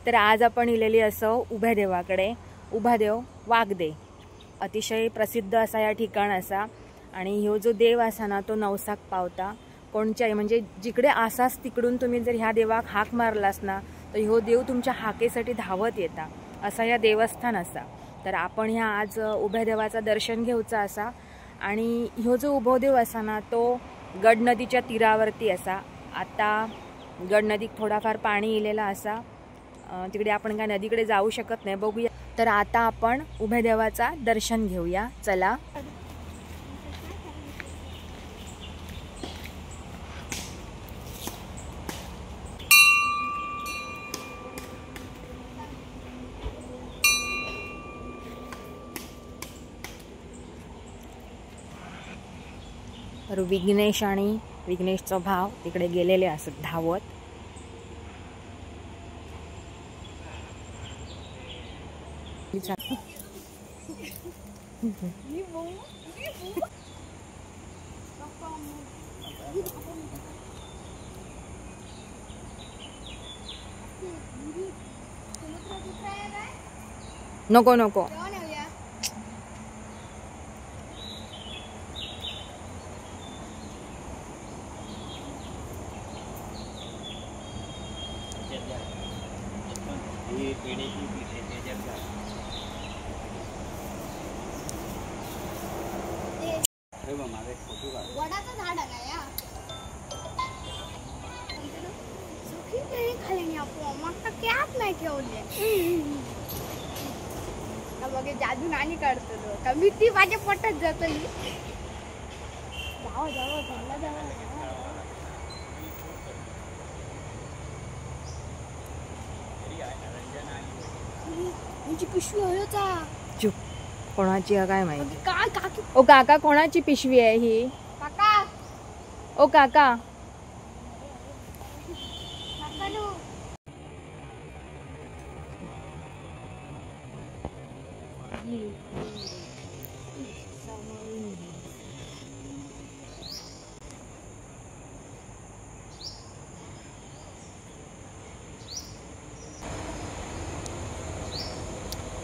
तर आज आपण इलेली असो उभ्या देवाकडे। उभा देव वाघदे अतिशय प्रसिद्ध असा या ठिकाण असा आणि ह्यो जो देव असा ना तो नवसाक पावता कोणच्याही म्हणजे जिकडे आसास तिकडून तुम्ही जर ह्या देवाक हाक मारलास ना तर ह्यो देव तुमच्या हाकेसाठी धावत येता असा या देवस्थान असा। तर आपण ह्या आज उभ्या देवाचा दर्शन घेऊचा असा आणि ह्यो जो उभो देव असा ना तो गड नदीच्या तीरावरती असा। आता गड नदीत थोडाफार पाणी इलेला असा, तिकडे आपण काय नदीकडे जाऊ शकत नाही, बघूया। तर आता आपण उभ्या देवाचा दर्शन घेऊया, चला। तर विघ्नेश आणि विघ्नेशचा भाव तिकडे गेलेले असत धावत। नको नको वडाचं झाड आहे या सुखी नाही खाली आपण मग कॅप नाही ठेवले बघे जादू नाणी काढतो का मी ती माझ्या पोटात जातली जाओ जाओ घरला जाओ तुझी पिशवी होता चुप कोणाची काय माहिती काय काकी ओ काका कोणाची पिशवी आहे ही काका ओ काका काकानो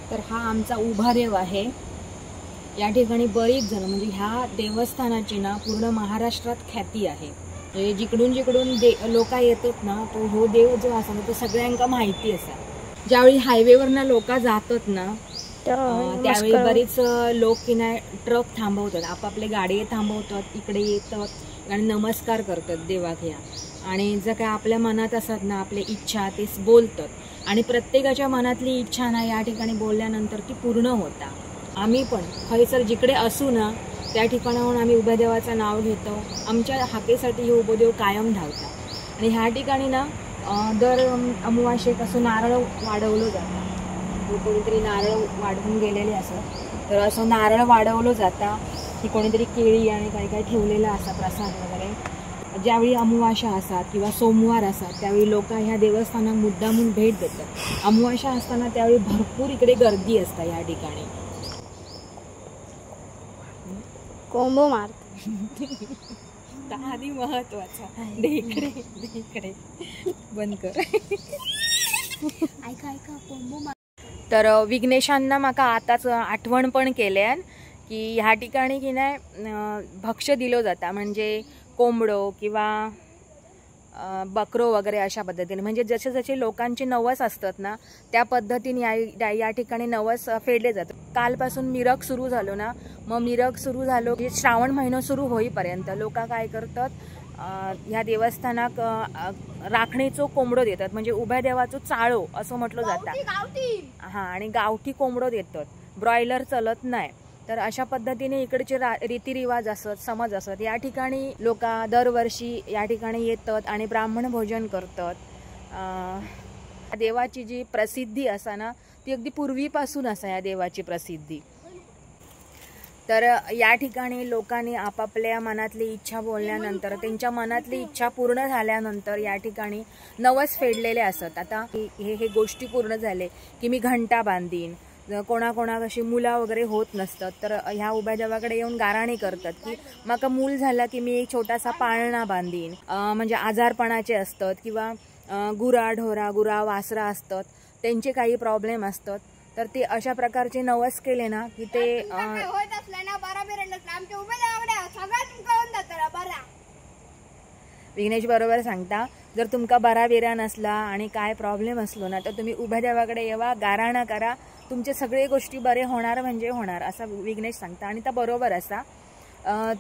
तर हा आमचा उभा देव आहे। या ठिकाणी बरीच जण म्हणजे ह्या देवस्थानाची ना पूर्ण महाराष्ट्रात ख्याती आहे। म्हणजे जिकडून जिकडून लोक येतात ना तो ह्यो देव जो असा ना तो सगळ्यांका माहिती असा। ज्यावेळी हायवेवरनं लोक जातात ना त्यावेळी बरीच लोक की नाही ट्रक थांबवतात, आपापले गाडी थांबवतात, इकडे येतात आणि नमस्कार करतात देवाक ह्या। आणि जर काय आपल्या मनात असतात ना आपल्या इच्छा ते बोलतात आणि प्रत्येकाच्या मनातली इच्छा ना या ठिकाणी बोलल्यानंतर ती पूर्ण होता। आम्ही पण खैसर जिकडे असू ना त्या ठिकाणाहून आम्ही उभ्या देवाचं नाव घेतो, आमच्या हाकेसाठी हे उभं देव कायम धावता। आणि ह्या ठिकाणी ना दर अमावास्येक असं नारळ वाढवलं जातं, कोणीतरी नारळ वाढवून गेलेले असत तर असं नारळ वाढवलं जाता की कोणीतरी केळी आणि काही काही ठेवलेलं असा प्रसाद वगैरे। ज्यावेळी अमावास्या असतात किंवा सोमवार असतात त्यावेळी लोक ह्या देवस्थानात मुद्दामून भेट देतात। अमावास्या असताना त्यावेळी भरपूर इकडे गर्दी असते या ठिकाणी। कोंबो मारत आधी महत्वाचा इकडे बंद कर ऐका ऐका कोंबो मार। तर विघ्नेशांना माका आताच आठवण पण केल्यान की ह्या ठिकाणी की नाही भक्ष्य दिलं जाता, म्हणजे कोंबडो किंवा बकरो वगैरे अशा पद्धतीने, म्हणजे जसे जसे लोकांचे नवस असतात ना त्या पद्धतीने या ठिकाणी नवस फेडले जातात। कालपासून मिरग सुरू झालो ना, मग मिरग सुरू झालो की श्रावण महिना सुरू होईपर्यंत लोक काय करतात ह्या देवस्थानाक राखणीचो कोंबडो देतात, म्हणजे उभ्या देवाचो चाळो असं म्हटलं जातं। हा आणि गावठी कोंबडो देतात, ब्रॉयलर चलत नाही। तर अशा पद्धतीने इकडचे रीतिरिवाज असत, समज असत। या ठिकाणी लोक दरवर्षी या ठिकाणी येतात आणि ब्राह्मण भोजन करतात। देवाची जी प्रसिद्धी असा ना ती अगदी पूर्वीपासून असा या देवाची प्रसिद्धी। तर या ठिकाणी लोकांनी आपापल्या मनातली इच्छा बोलल्यानंतर त्यांच्या मनातली इच्छा पूर्ण झाल्यानंतर या ठिकाणी नवस फेडलेले असत। आता हे गोष्टी पूर्ण झाले की मी घंटा बांधीन, कोणाकोणाक अशी मुला वगैरे होत नसतात तर ह्या उभ्या देवाकडे येऊन गाराणी करतात की माका मूल झाला की मी एक छोटासा पाळणा बांधीन, म्हणजे आजारपणाचे असतात किंवा गुरा ढोरा गुरा वासरा असतात त्यांचे काही प्रॉब्लेम असतात तर ते अशा प्रकारचे नवस केले ना की ते विघ्नेश बरोबर सांगता जर तुमका बरा वेरा नसला आणि काय प्रॉब्लेम असलो ना तर तुम्ही उभ्या देवाकडे येवा गाराणा करा तुमचे सगळे गोष्टी बरे होणार म्हणजे होणार असा विघ्नेश सांगता आणि त्या बरोबर असा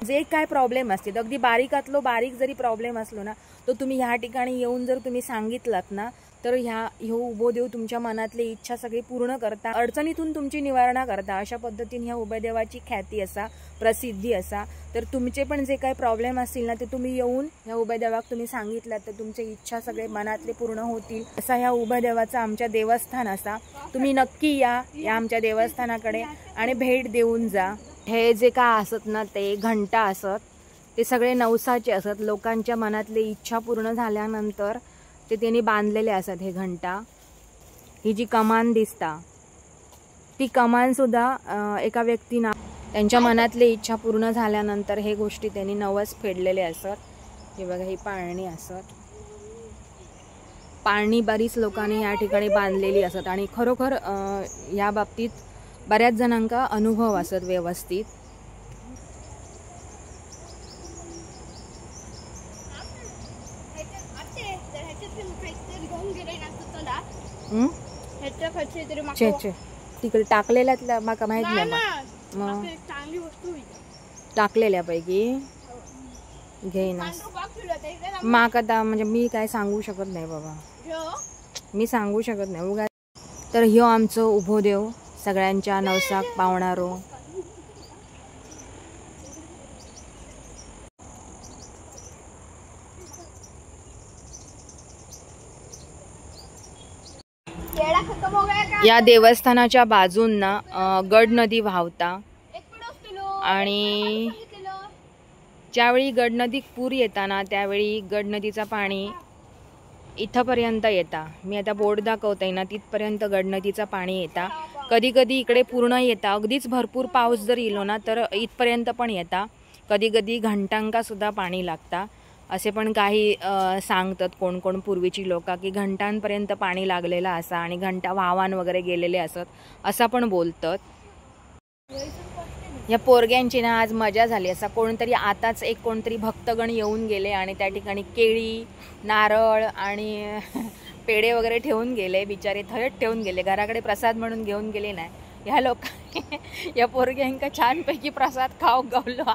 जे काय प्रॉब्लेम असतील अगदी बारीकातलो बारीक जरी प्रॉब्लेम असलो ना तो तुम्ही ह्या ठिकाणी येऊन जर तुम्ही सांगितलात ना तर ह्यो उभो देव तुमच्या मनातली इच्छा सगळी पूर्ण करता अडचणीतून तुमची निवारणा करता अशा पद्धतीने ह्या उभ्या देवाची ख्याती असा प्रसिद्धी असा तर तुमचे पण जे काही प्रॉब्लेम असतील ना ते तुम्ही येऊन ह्या उभ्या देवाक तुम्ही सांगितलात तर तुमची इच्छा सगळे मनातले पूर्ण होतील असा ह्या उभ्या देवाचा आमच्या देवस्थान असा तुम्ही नक्की या आमच्या देवस्थानाकडे आणि भेट देऊन जा हे जे काय असत ना ते घंटा असत ते सगळे नवसाचे असत लोकांच्या मनातले इच्छा पूर्ण झाल्यानंतर ते त्यांनी बांधलेले असत हे घंटा ही जी कमान दिसता ती कमान सुद्धा एका व्यक्तीना त्यांच्या मनातली इच्छा पूर्ण झाल्यानंतर हे गोष्टी त्यांनी नवस फेडलेले असत हे बघा ही पाळणी असत पाळणी बरीच लोकांनी या ठिकाणी बांधलेली असत आणि खरोखर या बाबतीत बऱ्याच जणांका अनुभव असत व्यवस्थित तिकडे टाकलेल्या माका माहित नाही मग टाकलेल्यापैकी घेईना माका आता म्हणजे मी काय सांगू शकत नाही बाबा मी सांगू शकत नाही उगा तर ह्यो आमचं उभो देव सगळ्यांच्या नवसाक पावणारो या देवस्थानाच्या बाजूंना गड नदी वाहता आणि ज्यावेळी गड नदीत पूर येताना त्यावेळी गड नदीचं पाणी इथपर्यंत येता मी आता बोर्ड दाखवते ना तिथपर्यंत गड नदीचं पाणी येता कधी कधी इकडे पूर्ण येता अगदीच भरपूर पाऊस जर इलो ना तर इथपर्यंत पण येता कधी कधी घंटांका सुद्धा पाणी लागता असे पण काही सांगतात कोण कोण पूर्वीची लोक की घंटांपर्यंत पाणी लागलेलं असा आणि घंटा वाहवान वगैरे गेलेले असत असं पण बोलतात या पोरग्यांची ना आज मजा झाली असा कोणतरी आताच एक कोणतरी भक्तगण येऊन गेले आणि त्या ठिकाणी केळी नारळ आणि पेढे वगैरे ठेवून गेले बिचारे थयट ठेवून गेले घराकडे प्रसाद म्हणून घेऊन गेले नाही ह्या लोकांनी या पोरग्यांका छानपैकी प्रसाद खाऊ गावला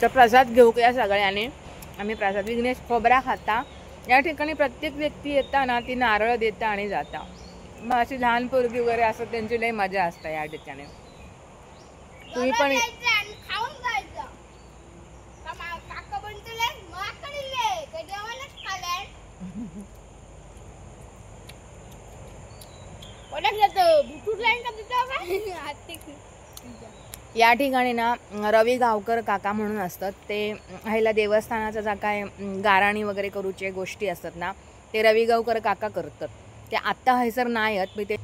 तर प्रसाद घेऊ या सगळ्यांनी आम्ही प्रसाद विघ्नेश खोबरा खाता या ठिकाणी प्रत्येक व्यक्ती येता ना ती नारळ देता आणि जाता मग अशी लहान पोरगी वगैरे असं त्यांची लई मजा असते या ठिकाणी तुम्ही पण या ठिकाणी ना रवी गावकर काका म्हणून असतात ते ह्याला देवस्थानाचा जा काय गाराणी वगैरे करूचे गोष्टी असतात ना ते रवी गावकर काका करतात ते आत्ता हैसर नाही आहेत मी ते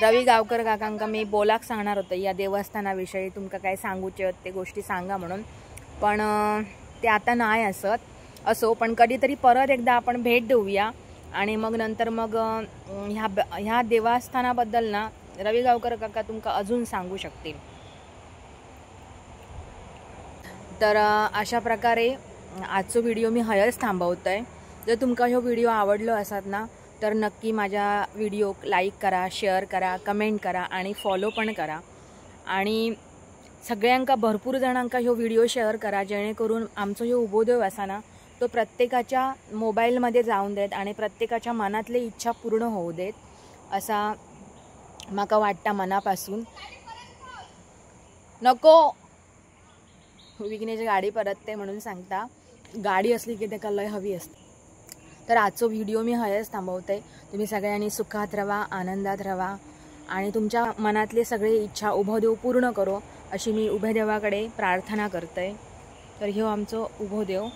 रवी गावकर काकांका मी बोलाक सांगणार होतं या देवस्थानाविषयी तुमका काय सांगूचे ते गोष्टी सांगा म्हणून पण ते आता नाही असत असो पण कधीतरी परत एकदा आपण भेट देऊया आणि मग नंतर मग ह्या देवस्थानाबद्दल ना रवी गावकर काका तुमका अजून सांगू शकतील तर अशा प्रकारे आजचा व्हिडिओ मी हयच थांबवतोय जर तुमका ह्यो व्हिडिओ आवडलो असत ना तर नक्की माझ्या व्हिडिओ लाईक करा शेअर करा कमेंट करा आणि फॉलो पण करा आणि सगळ्यांका भरपूर जणांका ह्यो व्हिडिओ शेअर करा जेणेकरून आमचो ह्यो उभोदेव असा ना तो प्रत्येकाच्या मोबाईलमध्ये जाऊन देत आणि प्रत्येकाच्या मनातली इच्छा पूर्ण होऊ देत असा माका वाटता मनापासून नको विघ्नेची गाडी परतते म्हणून सांगता गाडी असली की त्याला लय हवी असते तर आजचा व्हिडिओ मी हयच थांबवते तुम्ही सगळ्यांनी सुखात राहा आनंदात राहा आणि तुमच्या मनातले सगळे इच्छा उभोदेव पूर्ण करो अशी मी उभ्या देवाकडे प्रार्थना करते तर ह्यो आमचो उभोदेव